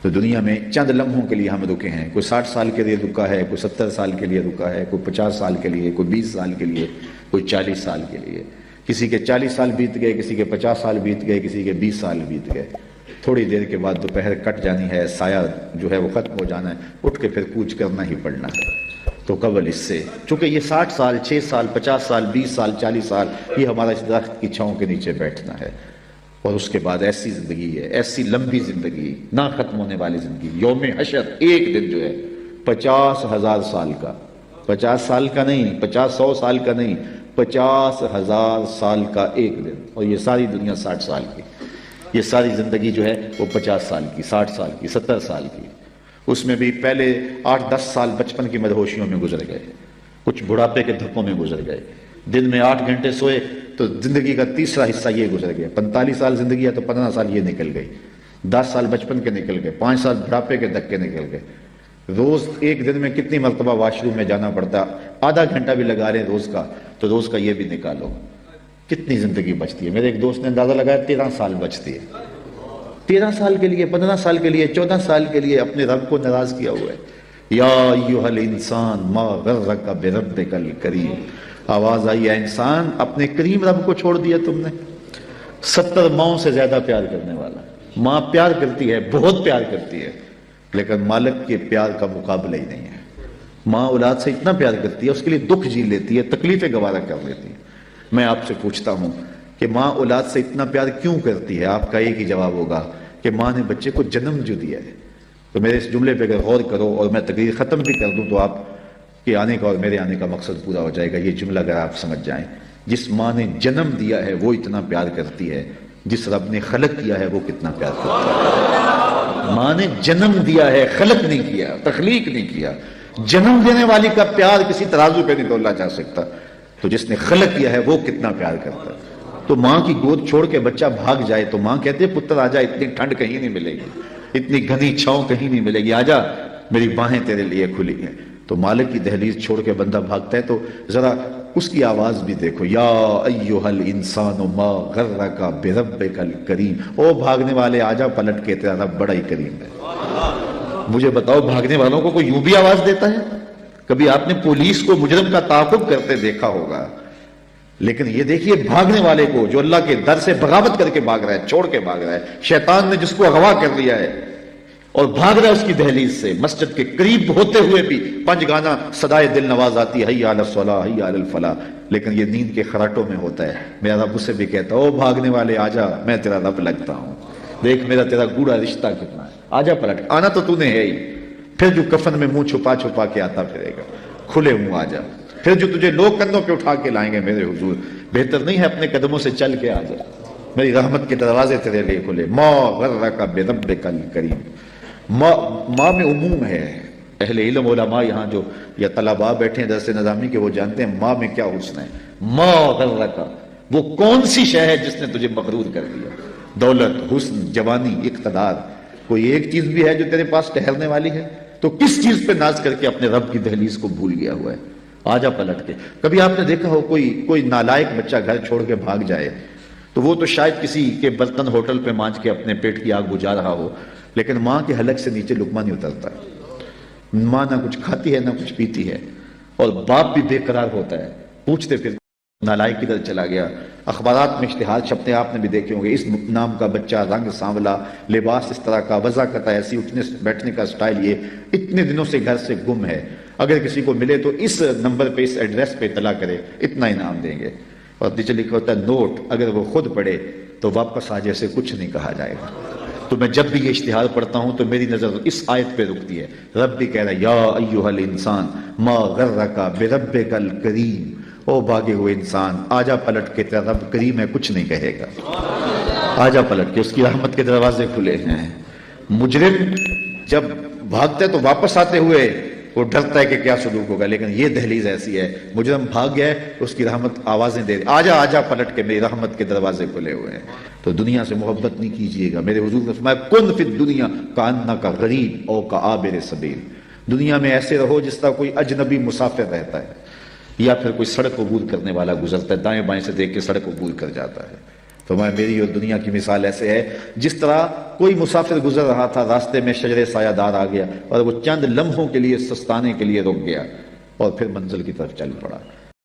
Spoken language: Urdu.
تو دنیا میں چند لمحوں کے لیے ہم رکے ہیں، کوئی 60 سال کے لیے رکا ہے، کوئی 70 سال کے لیے رکا ہے، کوئی 50 سال کے لیے، کوئی 20 سال کے لیے، کوئی 40 سال کے لیے۔ کسی کے 40 سال بیت گئے، کسی کے 50 سال بیت گئے، کسی کے 20 سال بیت گئے۔ تھوڑی دیر کے بعد دوپہر کٹ جانی ہے، سایہ جو ہے وہ ختم ہو جانا ہے، اٹھ کے پھر کوچ کرنا ہی پڑنا ہے۔ تو قبل اس سے چونکہ یہ 60 سال، 6 سال، 50 سال، 20 سال، 40 سال، یہ ہمارا اس درخت کی چھاؤں کے نیچے بیٹھنا ہے، اور اس کے بعد ایسی زندگی ہے، ایسی لمبی زندگی، نہ ختم ہونے والی زندگی۔ یوم حشر ایک دن جو ہے 50,000 سال کا، 50 سال کا نہیں، 50-100 سال کا نہیں، 50,000 سال کا ایک دن۔ اور یہ ساری دنیا 60 سال کی، یہ ساری زندگی جو ہے وہ 50 سال کی، 60 سال کی، 70 سال کی۔ اس میں بھی پہلے 8-10 سال بچپن کی مدہوشیوں میں گزر گئے، کچھ بڑھاپے کے دھکوں میں گزر گئے، دن میں 8 گھنٹے سوئے تو زندگی کا تیسرا حصہ یہ گزر گیا۔ 45 سال زندگی ہے تو 15 سال یہ نکل گئی، 10 سال بچپن کے نکل گئے، 5 سال بڑھاپے کے دھکے نکل گئے۔ روز ایک دن میں کتنی مرتبہ واش روم میں جانا پڑتا، آدھا گھنٹہ بھی لگا رہے روز کا، تو روز کا یہ بھی نکالو، کتنی زندگی بچتی ہے۔ میرے ایک دوست نے اندازہ لگایا 13 سال بچتی ہے، 13 سال کے لیے، 15 سال کے لیے، 14 سال کے لیے اپنے رب کو ناراض کیا ہوا ہے۔ یا ایھا الانسان ما غرک بربک الکریم، آواز آئی ہے انسان اپنے کریم رب کو چھوڑ دیا تم نے۔ 70 ماؤں سے زیادہ پیار کرنے والا، ماں پیار کرتی ہے، بہت پیار کرتی ہے، لیکن مالک کے پیار کا مقابلہ ہی نہیں ہے۔ ماں اولاد سے اتنا پیار کرتی ہے، اس کے لیے دکھ جی لیتی ہے، تکلیفیں گوارا کر لیتی ہے۔ میں آپ سے پوچھتا ہوں کہ ماں اولاد سے اتنا پیار کیوں کرتی ہے؟ آپ کا ایک ہی جواب ہوگا کہ ماں نے بچے کو جنم جو دیا ہے۔ تو میرے اس جملے پہ اگر غور کرو اور میں تقریر ختم بھی کر دوں تو آپ کے آنے کا اور میرے آنے کا مقصد پورا ہو جائے گا۔ یہ جملہ اگر آپ سمجھ جائیں، جس ماں نے جنم دیا ہے وہ اتنا پیار کرتی ہے، جس رب نے خلق کیا ہے وہ کتنا پیار کرتا ہے۔ ماں نے جنم دیا ہے، خلق نہیں کیا، تخلیق نہیں کیا۔ جنم دینے والی کا پیار کسی ترازو پہ نہیں تولا جا سکتا، تو جس نے خلق کیا ہے وہ کتنا پیار کرتا ہے۔ تو ماں کی گود چھوڑ کے بچہ بھاگ جائے تو ماں کہتے ہیں پتر آجا، اتنی ٹھنڈ کہیں نہیں ملے گی، اتنی گھنی چھاؤں کہیں نہیں ملے گی، آجا میری باہیں تیرے لیے کھلی ہیں۔ تو مالک کی دہلیز چھوڑ کے بندہ بھاگتا ہے تو ذرا اس کی آواز بھی دیکھو، یا ایھا الانسان ما غرک بربک الکریم، او بھاگنے والے آجا پلٹ کے، تیرا رب بڑا ہی کریم ہے۔ مجھے بتاؤ بھاگنے والوں کو کوئی یوں بھی آواز دیتا ہے؟ کبھی آپ نے پولیس کو مجرم کا تعاقب کرتے دیکھا ہوگا، لیکن یہ دیکھیے بھاگنے والے کو جو اللہ کے در سے بغاوت کر کے بھاگ رہا ہے، چھوڑ کے بھاگ رہا ہے، شیطان نے جس کو اغوا کر لیا ہے اور بھاگ رہا ہے اس کی دہلیز سے، مسجد کے قریب ہوتے ہوئے بھی پنج گانا صدائے دل نواز آتی ہے، حی علی الصلاۃ حی علی الفلاح، لیکن یہ نیند کے خراٹوں میں ہوتا ہے۔ میرا رب اسے بھی کہتا ہے او بھاگنے والے آجا، میں تیرا رب لگتا ہوں، دیکھ میرا تیرا گوڑا رشتہ کتنا ہے، آجا پلٹ، آنا تو نے ہے ہی، پھر جو کفن میں منہ چھپا چھپا کے آتا پھرے گا، کھلے منہ آجا، پھر جو تجھے لوگ کندھوں پہ اٹھا کے لائیں گے میرے حضور، بہتر نہیں ہے اپنے قدموں سے چل کے آجا، میری رحمت کے دروازے تیرے لیے کھلے۔ ما غرک بربک الکریم، ماں میں عموم ہے۔ اہل علم علماء یہاں جو یا طلباء بیٹھے ہیں درس نظامی کے، وہ جانتے ہیں ماں میں کیا حسن ہے۔ ما غرک، وہ کون سی شے ہے جس نے تجھے مغرور کر دیا؟ دولت، حسن، جوانی، اقتدار، کوئی ایک چیز بھی ہے جو تیرے پاس ٹھہرنے والی ہے؟ تو کس چیز پہ ناز کر کے اپنے رب کی دہلیز کو بھول گیا ہوا ہے؟ آجا پلٹ کے۔ کبھی آپ نے دیکھا ہو کوئی نالائق بچہ گھر چھوڑ کے بھاگ جائے تو وہ تو شاید کسی کے برتن ہوٹل پہ مانج کے اپنے پیٹ کی آگ بجھا رہا ہو، لیکن ماں کے حلق سے نیچے لقمہ نہیں اترتا۔ ماں نہ کچھ کھاتی ہے نہ کچھ پیتی ہے، اور باپ بھی بے قرار ہوتا ہے، پوچھتے پھر نالائق کدھر چلا گیا۔ اخبارات میں اشتہار چھپتے ہیں، آپ نے بھی دیکھے ہوں گے، اس نام کا بچہ، رنگ سانولا، لباس اس طرح کا، وضاقت ایسی، اٹھنے بیٹھنے کا سٹائل یہ، اتنے دنوں سے گھر سے گم ہے، اگر کسی کو ملے تو اس نمبر پہ، اس ایڈریس پہ اطلاع کرے، اتنا انعام دیں گے۔ اور نیچے لکھا ہوتا ہے نوٹ، اگر وہ خود پڑھے تو واپس آ جیسے کچھ نہیں کہا جائے گا۔ تو میں جب بھی یہ اشتہار پڑھتا ہوں تو میری نظر اس آیت پہ رکتی ہے، رب بھی کہہ رہا ہے یا ایھا الانسان ما غرک بربک الکریم، او بھاگے ہوئے انسان آجا پلٹ کے، تیرا رب کریم ہے، کچھ نہیں کہے گا، آجا پلٹ کے، اس کی رحمت کے دروازے کھلے ہیں۔ مجرم جب بھاگتا ہے تو واپس آتے ہوئے وہ ڈرتا ہے کہ کیا سلوک ہوگا، لیکن یہ دہلیز ایسی ہے، مجرم بھاگ گیا ہے، اس کی رحمت آوازیں دے، آجا آجا پلٹ کے، میری رحمت کے دروازے کھلے ہوئے ہیں۔ تو دنیا سے محبت نہیں کیجیے گا، میرے حضور نے فرمایا کن فی الدنیا کانک غریب او کعابر سبیل، دنیا میں ایسے رہو جس طرح کوئی اجنبی مسافر رہتا ہے، یا پھر کوئی سڑک عبور کرنے والا گزرتا ہے، دائیں بائیں سے دیکھ کے سڑک عبور کر جاتا ہے۔ فرمایا میری اور دنیا کی مثال ایسے ہے جس طرح کوئی مسافر گزر رہا تھا، راستے میں شجر سایہ دار آ گیا اور وہ چند لمحوں کے لیے سستانے کے لیے رک گیا اور پھر منزل کی طرف چل پڑا۔